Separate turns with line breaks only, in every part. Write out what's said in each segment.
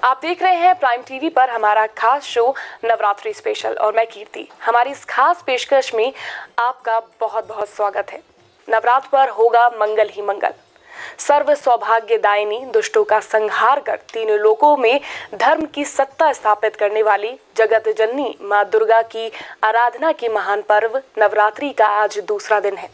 आप देख रहे हैं प्राइम टीवी पर हमारा खास शो नवरात्रि स्पेशल और मैं कीर्ति। हमारी इस खास पेशकश में आपका बहुत बहुत स्वागत है। नवरात्र पर होगा मंगल ही मंगल। सर्व सौभाग्यदायिनी दुष्टों का संहार कर तीनों लोकों में धर्म की सत्ता स्थापित करने वाली जगत जननी माँ दुर्गा की आराधना की महान पर्व नवरात्रि का आज दूसरा दिन है।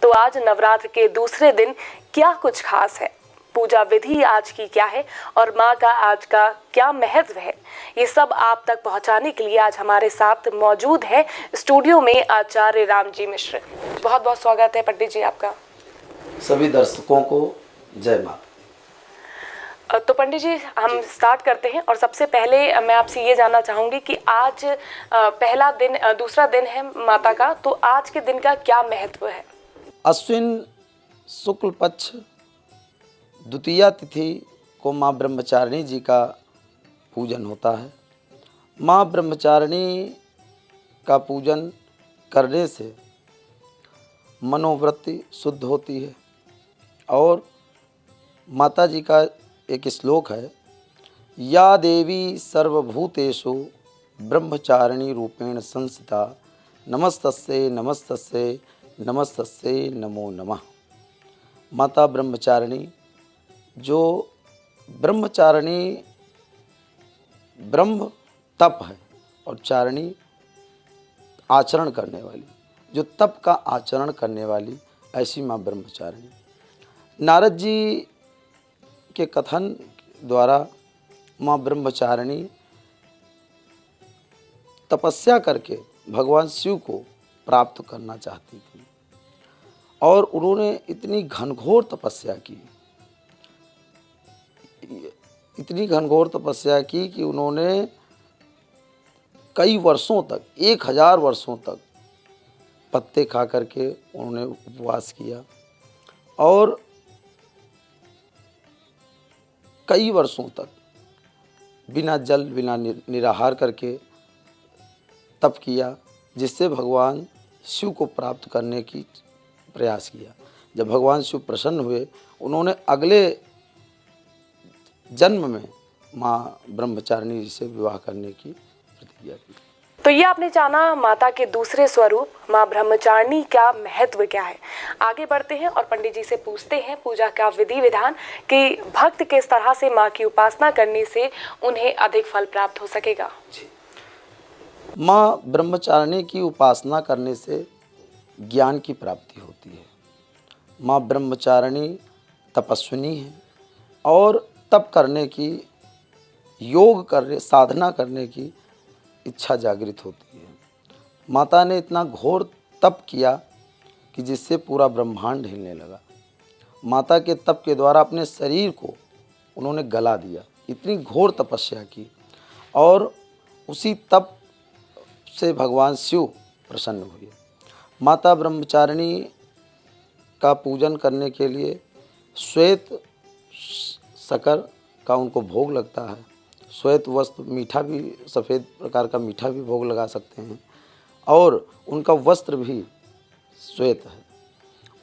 तो आज नवरात्र के दूसरे दिन क्या कुछ खास है, पूजा विधि आज की क्या है और माँ का आज का क्या महत्व है, ये सब आप तक पहुंचाने के लिए आज हमारे साथ मौजूद है स्टूडियो में आचार्य रामजी मिश्र। बहुत बहुत स्वागत है पंडित जी आपका।
सभी दर्शकों को जय माँ।
तो पंडित जी हम स्टार्ट करते हैं और सबसे पहले मैं आपसे ये जानना चाहूँगी कि आज पहला दिन दूसरा दिन है माता का, तो आज के दिन का क्या महत्व है?
अश्विन शुक्ल पक्ष द्वितीया तिथि को माँ ब्रह्मचारिणी जी का पूजन होता है। माँ ब्रह्मचारिणी का पूजन करने से मनोवृत्ति शुद्ध होती है और माता जी का एक श्लोक है, या देवी सर्वभूतेषु ब्रह्मचारिणी रूपेण संस्थिता नमस्तस्यै नमस्तस्यै नमस्तस्यै नमो नमः। माता ब्रह्मचारिणी जो ब्रह्मचारिणी ब्रह्म तप है और चारिणी आचरण करने वाली, जो तप का आचरण करने वाली, ऐसी माँ ब्रह्मचारिणी। नारद जी के कथन द्वारा माँ ब्रह्मचारिणी तपस्या करके भगवान शिव को प्राप्त करना चाहती थी और उन्होंने इतनी घनघोर तपस्या की, इतनी घनघोर तपस्या की कि उन्होंने कई वर्षों तक 1000 वर्षों तक पत्ते खा करके उन्होंने उपवास किया और कई वर्षों तक बिना जल बिना निराहार करके तप किया, जिससे भगवान शिव को प्राप्त करने की प्रयास किया। जब भगवान शिव प्रसन्न हुए, उन्होंने अगले जन्म में माँ ब्रह्मचारिणी जी से विवाह करने की प्रतिज्ञा की।
तो ये आपने जाना माता के दूसरे स्वरूप माँ ब्रह्मचारिणी का महत्व क्या है। आगे बढ़ते हैं और पंडित जी से पूछते हैं पूजा का विधि विधान कि भक्त किस तरह से माँ की उपासना करने से उन्हें अधिक फल प्राप्त हो सकेगा।
माँ ब्रह्मचारिणी की उपासना करने से ज्ञान की प्राप्ति होती है। माँ ब्रह्मचारिणी तपस्विनी है और तप करने की, योग करने, साधना करने की इच्छा जागृत होती है। माता ने इतना घोर तप किया कि जिससे पूरा ब्रह्मांड हिलने लगा। माता के तप के द्वारा अपने शरीर को उन्होंने गला दिया, इतनी घोर तपस्या की और उसी तप से भगवान शिव प्रसन्न हुए। माता ब्रह्मचारिणी का पूजन करने के लिए श्वेत शक्कर का उनको भोग लगता है। श्वेत वस्त्र, मीठा भी, सफ़ेद प्रकार का मीठा भी भोग लगा सकते हैं और उनका वस्त्र भी श्वेत है।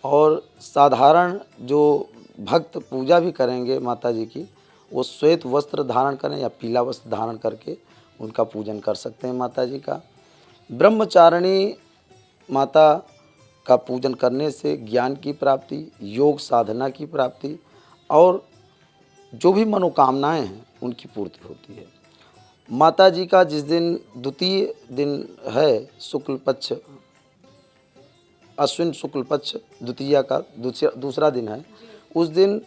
और साधारण जो भक्त पूजा भी करेंगे माता जी की, वो श्वेत वस्त्र धारण करें या पीला वस्त्र धारण करके उनका पूजन कर सकते हैं माता जी का। ब्रह्मचारिणी माता का पूजन करने से ज्ञान की प्राप्ति, योग साधना की प्राप्ति और जो भी मनोकामनाएं हैं उनकी पूर्ति होती है। माता जी का जिस दिन द्वितीय दिन है, शुक्ल पक्ष, अश्विन शुक्ल पक्ष द्वितीया का दूसरा दिन है, उस दिन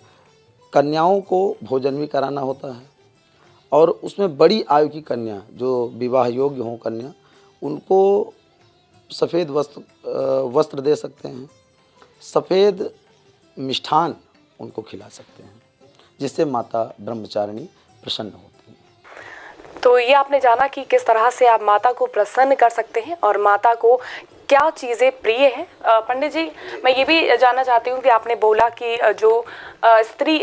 कन्याओं को भोजन भी कराना होता है और उसमें बड़ी आयु की कन्या जो विवाह योग्य हों कन्या, उनको सफ़ेद वस्त्र दे सकते हैं, सफ़ेद मिष्ठान उनको खिला सकते हैं, जिससे माता ब्रह्मचारिणी प्रसन्न होती है।
तो ये आपने जाना कि किस तरह से आप माता को प्रसन्न कर सकते हैं और माता को क्या चीज़ें प्रिय हैं। पंडित जी मैं ये भी जानना चाहती हूँ कि आपने बोला कि जो स्त्री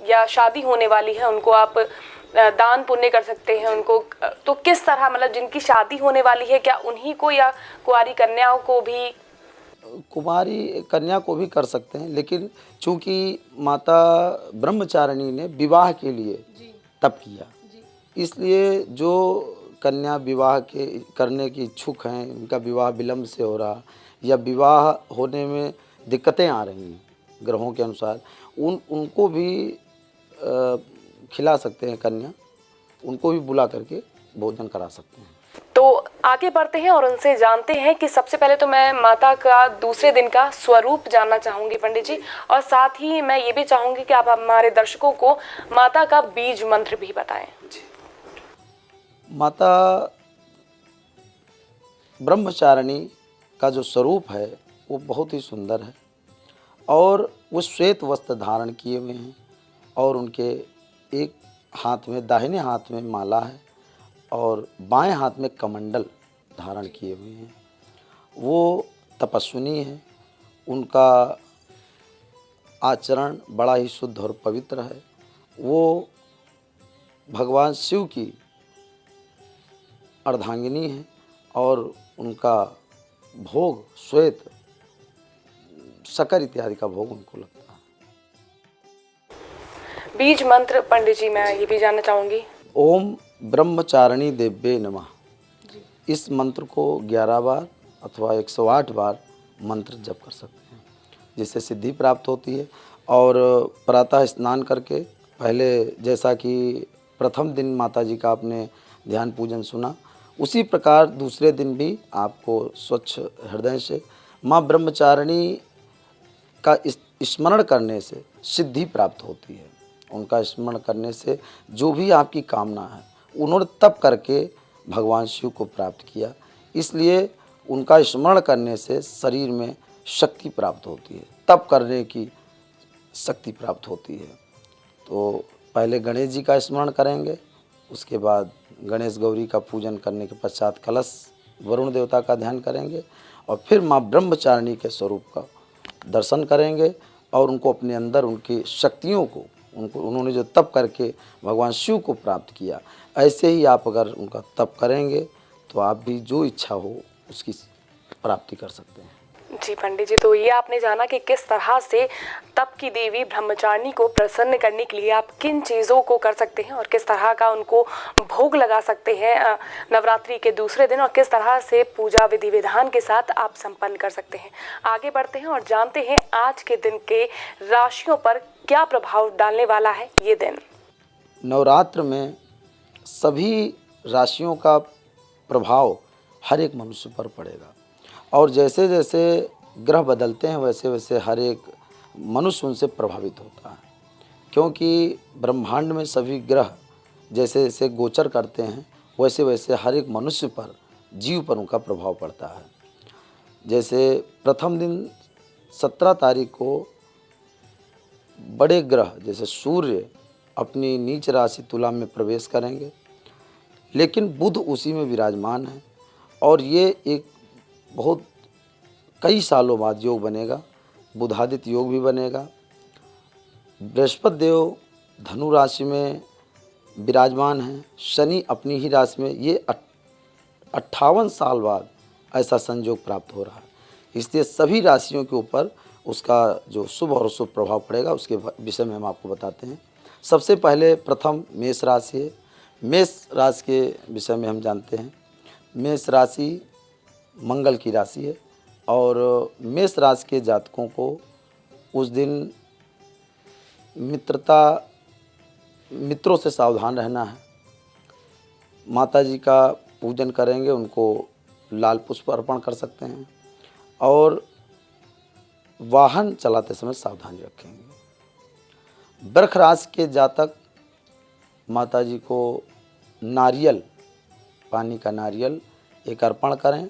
या शादी होने वाली है उनको आप दान पुण्य कर सकते हैं उनको, तो किस तरह, मतलब जिनकी शादी होने वाली है क्या उन्हीं को या कुंवारी कन्याओं को भी?
कुमारी कन्या को भी कर सकते हैं, लेकिन चूंकि माता ब्रह्मचारिणी ने विवाह के लिए तप किया इसलिए जो कन्या विवाह के करने की इच्छुक हैं, उनका विवाह विलम्ब से हो रहा या विवाह होने में दिक्कतें आ रही हैं ग्रहों के अनुसार, उनको भी खिला सकते हैं कन्या, उनको भी बुला करके भोजन करा सकते हैं।
तो आगे बढ़ते हैं और उनसे जानते हैं कि सबसे पहले तो मैं माता का दूसरे दिन का स्वरूप जानना चाहूंगी पंडित जी, और साथ ही मैं ये भी चाहूंगी कि आप हमारे दर्शकों को माता का बीज मंत्र भी बताएं।
माता ब्रह्मचारिणी का जो स्वरूप है वो बहुत ही सुंदर है और वो श्वेत वस्त्र धारण किए हुए हैं और उनके एक हाथ में, दाहिने हाथ में माला है और बाएं हाथ में कमंडल धारण किए हुए हैं। वो तपस्विनी है, उनका आचरण बड़ा ही शुद्ध और पवित्र है। वो भगवान शिव की अर्धांगिनी है और उनका भोग श्वेत, शक्कर इत्यादि का भोग उनको लगता है।
बीज मंत्र पंडित जी मैं ये भी जानना चाहूंगी।
ओम ब्रह्मचारिणी देव्ये नमः। इस मंत्र को 11 बार अथवा 108 बार मंत्र जप कर सकते हैं, जिससे सिद्धि प्राप्त होती है। और प्रातः स्नान करके पहले, जैसा कि प्रथम दिन माता जी का आपने ध्यान पूजन सुना, उसी प्रकार दूसरे दिन भी आपको स्वच्छ हृदय से माँ ब्रह्मचारिणी का स्मरण करने से सिद्धि प्राप्त होती है। उनका स्मरण करने से जो भी आपकी कामना है, उन्होंने तप करके भगवान शिव को प्राप्त किया, इसलिए उनका स्मरण करने से शरीर में शक्ति प्राप्त होती है, तप करने की शक्ति प्राप्त होती है। तो पहले गणेश जी का स्मरण करेंगे, उसके बाद गणेश गौरी का पूजन करने के पश्चात कलश वरुण देवता का ध्यान करेंगे और फिर माँ ब्रह्मचारिणी के स्वरूप का दर्शन करेंगे और उनको अपने अंदर उनकी शक्तियों को, उन्होंने जो तप करके भगवान शिव को प्राप्त किया, ऐसे ही आप अगर उनका तप करेंगे तो आप भी जो इच्छा हो उसकी प्राप्ति कर सकते हैं।
जी पंडित जी, तो ये आपने जाना कि किस तरह से तप की देवी ब्रह्मचारिणी को प्रसन्न करने के लिए आप किन चीज़ों को कर सकते हैं और किस तरह का उनको भोग लगा सकते हैं नवरात्रि के दूसरे दिन, और किस तरह से पूजा विधि विधान के साथ आप संपन्न कर सकते हैं। आगे बढ़ते हैं और जानते हैं आज के दिन के राशियों पर क्या प्रभाव डालने वाला है ये दिन।
नवरात्र में सभी राशियों का प्रभाव हर एक मनुष्य पर पड़ेगा और जैसे जैसे ग्रह बदलते हैं वैसे वैसे हर एक मनुष्य उनसे प्रभावित होता है, क्योंकि ब्रह्मांड में सभी ग्रह जैसे जैसे गोचर करते हैं वैसे वैसे हर एक मनुष्य पर, जीव पर उनका प्रभाव पड़ता है। जैसे प्रथम दिन 17 तारीख को बड़े ग्रह जैसे सूर्य अपनी नीच राशि तुला में प्रवेश करेंगे, लेकिन बुध उसी में विराजमान है और ये एक बहुत कई सालों बाद योग बनेगा, बुधादित्य योग भी बनेगा। बृहस्पति देव धनु राशि में विराजमान हैं, शनि अपनी ही राशि में, ये 58 साल बाद ऐसा संयोग प्राप्त हो रहा है। इसलिए सभी राशियों के ऊपर उसका जो शुभ और अशुभ प्रभाव पड़ेगा उसके विषय में हम आपको बताते हैं। सबसे पहले प्रथम मेष राशि है। मेष राशि के विषय में हम जानते हैं। मेष राशि मंगल की राशि है और मेष राशि के जातकों को उस दिन मित्रों से सावधान रहना है। माता जी का पूजन करेंगे, उनको लाल पुष्प अर्पण कर सकते हैं और वाहन चलाते समय सावधानी रखेंगे। वृष राशि के जातक माता जी को नारियल, पानी का नारियल एक अर्पण करें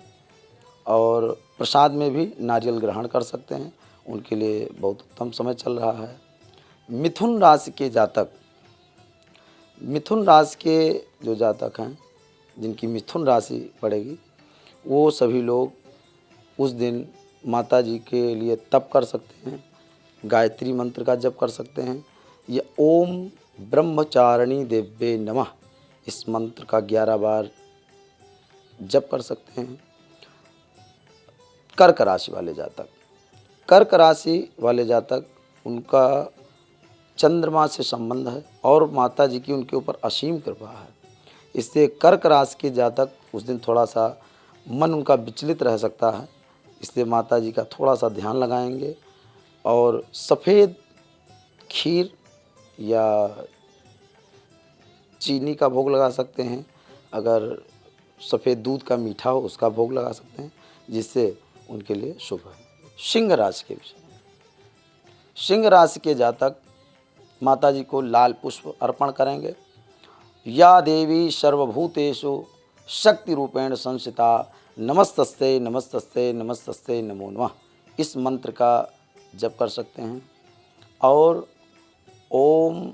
और प्रसाद में भी नारियल ग्रहण कर सकते हैं, उनके लिए बहुत उत्तम समय चल रहा है। मिथुन राशि के जातक, मिथुन राशि के जो जातक हैं जिनकी मिथुन राशि पड़ेगी, वो सभी लोग उस दिन माता जी के लिए तप कर सकते हैं, गायत्री मंत्र का जप कर सकते हैं। ये ओम ब्रह्मचारिणी देव्ये नमः, इस मंत्र का 11 बार जप कर सकते हैं। कर्क राशि वाले जातक, कर्क राशि वाले जातक, उनका चंद्रमा से संबंध है और माता जी की उनके ऊपर असीम कृपा है, इससे कर्क राशि के जातक उस दिन थोड़ा सा मन उनका विचलित रह सकता है, इसलिए माता जी का थोड़ा सा ध्यान लगाएंगे और सफ़ेद खीर या चीनी का भोग लगा सकते हैं। अगर सफ़ेद दूध का मीठा हो उसका भोग लगा सकते हैं, जिससे उनके लिए शुभ है। सिंह राशि के विषय में, सिंह राशि के जातक माता जी को लाल पुष्प अर्पण करेंगे। या देवी सर्वभूतेषु शक्ति रूपेण संस्थिता नमस्तस्ते नमस्तस्ते नमस्तस्ते नमो नमः, इस मंत्र का जप कर सकते हैं। और ओम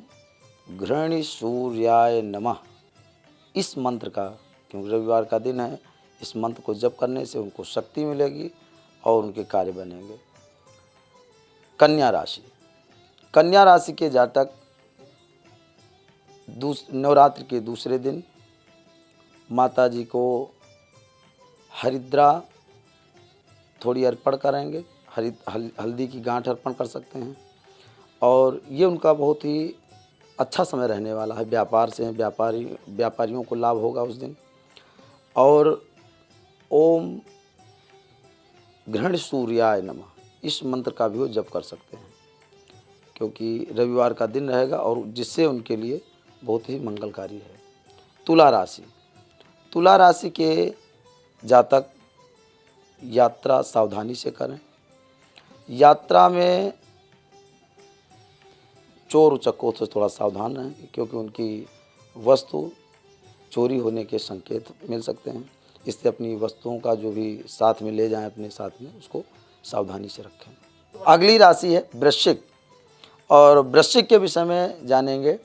घृणी सूर्याय नमः, इस मंत्र का, क्योंकि रविवार का दिन है, इस मंत्र को जप करने से उनको शक्ति मिलेगी और उनके कार्य बनेंगे। कन्या राशि, कन्या राशि के जातक नवरात्रि के दूसरे दिन माता जी को हरिद्रा थोड़ी अर्पण करेंगे, हल्दी की गांठ अर्पण कर सकते हैं। और ये उनका बहुत ही अच्छा समय रहने वाला है। व्यापार से व्यापारियों को लाभ होगा उस दिन। और ओम घृण सूर्याय नमः, इस मंत्र का भी वो जप कर सकते हैं, क्योंकि रविवार का दिन रहेगा और जिससे उनके लिए बहुत ही मंगलकारी है। तुला राशि, तुला राशि के जातक यात्रा सावधानी से करें। यात्रा में चोर उचक्कों से थोड़ा सावधान रहें, क्योंकि उनकी वस्तु चोरी होने के संकेत मिल सकते हैं। इससे अपनी वस्तुओं का जो भी साथ में ले जाएं अपने साथ में, उसको सावधानी से रखें। अगली राशि है वृश्चिक, और वृश्चिक के विषय में जानेंगे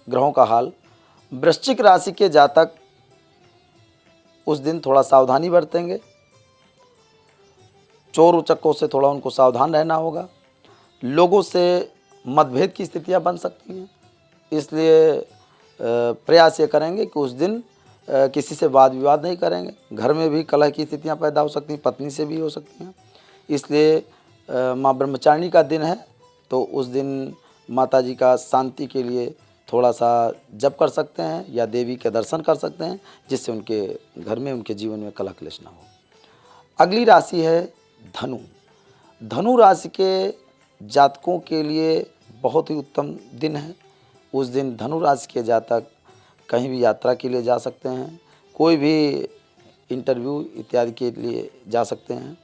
ग्रहों का हाल। वृश्चिक राशि के जातक उस दिन थोड़ा सावधानी बरतेंगे, चोर उचक्कों से थोड़ा उनको सावधान रहना होगा। लोगों से मतभेद की स्थितियां बन सकती हैं, इसलिए प्रयास ये करेंगे कि उस दिन किसी से वाद विवाद नहीं करेंगे। घर में भी कलह की स्थितियां पैदा हो सकती हैं, पत्नी से भी हो सकती हैं। इसलिए माँ ब्रह्मचारिणी का दिन है, तो उस दिन माता जी का शांति के लिए थोड़ा सा जप कर सकते हैं या देवी के दर्शन कर सकते हैं, जिससे उनके घर में, उनके जीवन में कलह क्लेश ना हो। अगली राशि है धनु। धनु राशि के जातकों के लिए बहुत ही उत्तम दिन है। उस दिन धनु राशि के जातक कहीं भी यात्रा के लिए जा सकते हैं, कोई भी इंटरव्यू इत्यादि के लिए जा सकते हैं।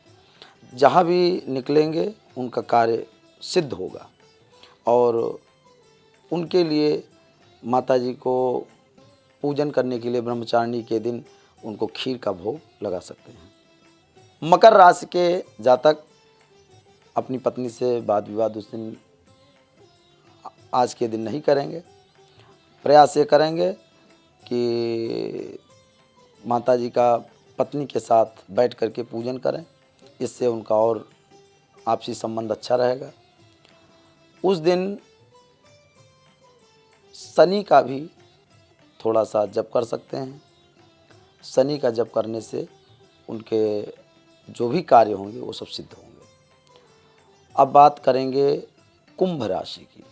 जहाँ भी निकलेंगे उनका कार्य सिद्ध होगा। और उनके लिए माता जी को पूजन करने के लिए ब्रह्मचारिणी के दिन उनको खीर का भोग लगा सकते हैं। मकर राशि के जातक अपनी पत्नी से वाद विवाद उस दिन, आज के दिन नहीं करेंगे। प्रयास ये करेंगे कि माता जी का पत्नी के साथ बैठ करके पूजन करें, इससे उनका और आपसी संबंध अच्छा रहेगा। उस दिन शनि का भी थोड़ा सा जप कर सकते हैं। शनि का जप करने से उनके जो भी कार्य होंगे वो सब सिद्ध होंगे। अब बात करेंगे कुंभ राशि की।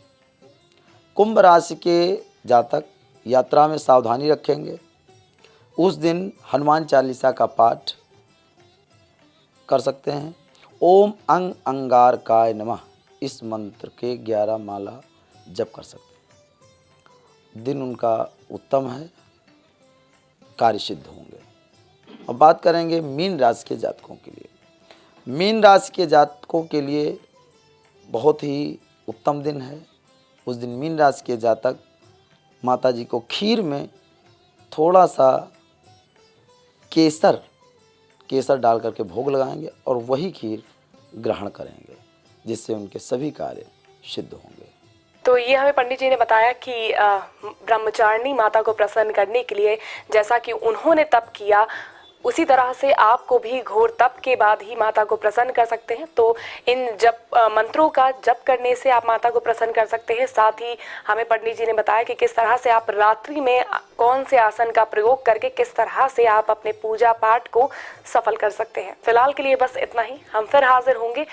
कुंभ राशि के जातक यात्रा में सावधानी रखेंगे। उस दिन हनुमान चालीसा का पाठ कर सकते हैं। ओम अंग अंगारकाय नमः, इस मंत्र के 11 माला जप कर सकते हैं। दिन उनका उत्तम है, कार्य सिद्ध होंगे। अब बात करेंगे मीन राशि के जातकों के लिए। मीन राशि के जातकों के लिए बहुत ही उत्तम दिन है। उस दिन मीन राशि के जातक माता जी को खीर में थोड़ा सा केसर डाल करके भोग लगाएंगे और वही खीर ग्रहण करेंगे, जिससे उनके सभी कार्य सिद्ध होंगे।
तो ये हमें पंडित जी ने बताया कि ब्रह्मचारिणी माता को प्रसन्न करने के लिए जैसा कि उन्होंने तप किया, उसी तरह से आपको भी घोर तप के बाद ही माता को प्रसन्न कर सकते हैं। तो इन मंत्रों का जप करने से आप माता को प्रसन्न कर सकते हैं। साथ ही हमें पंडित जी ने बताया कि किस तरह से आप रात्रि में कौन से आसन का प्रयोग करके किस तरह से आप अपने पूजा पाठ को सफल कर सकते हैं। फिलहाल के लिए बस इतना ही, हम फिर हाजिर होंगे।